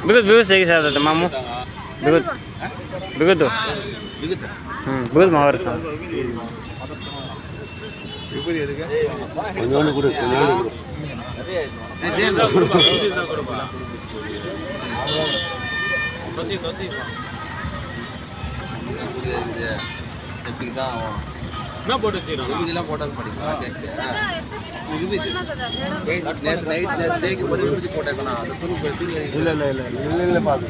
बिगुत बिगुत सही साहब तो मामू बिगुत बिगुत बिगुत मावर था கொஞ்சோண்டு கொடு கொஞ்சோண்டு கொடு என்ன போட்டு வச்சிருக்கோம் இதெல்லாம் போட்டது படிக்கலாம் நேற்று நைட் தேய்க்கு போது முடிச்சு போட்டேக்கண்ணா அந்த துணி இல்லை இல்லை இல்லை இல்லை இல்லை பாரு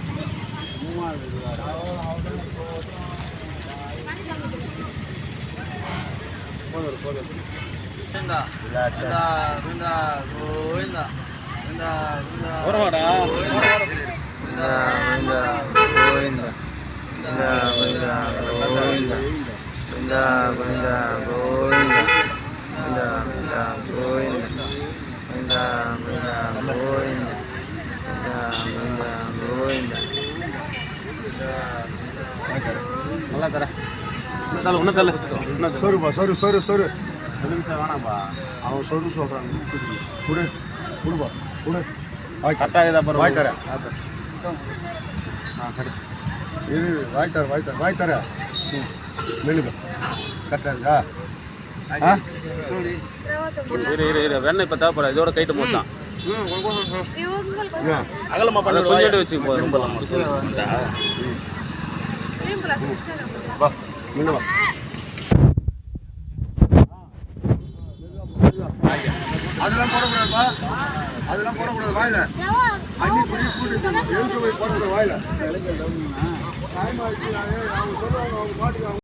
நல்லா தரேன் ஒன்றும் தரல சொருப்பா சொரு சொரு சொரு வேணாம்ப்பா அவன் சொல்கிறாங்க கொடு கொடுப்பா கொடு கரெக்டாக வாய் தரேன் இது வாய் தர வாய் தர வாய் தர மெல்லுங்க கரெக்டாக இருக்கா வெண்ணெய் இப்போ தேவைப்படாது இதோட கைட்டு போட்டான் அகலமா பண்ண கொஞ்சம் வச்சு ரொம்ப வா மீன் வா அதெல்லாம் போடக்கூடாதுப்பா அதெல்லாம் போடக்கூடாது வாயில அண்ணி குடி கூட்டு எழுத்து போய் போடக்கூடாது வாயில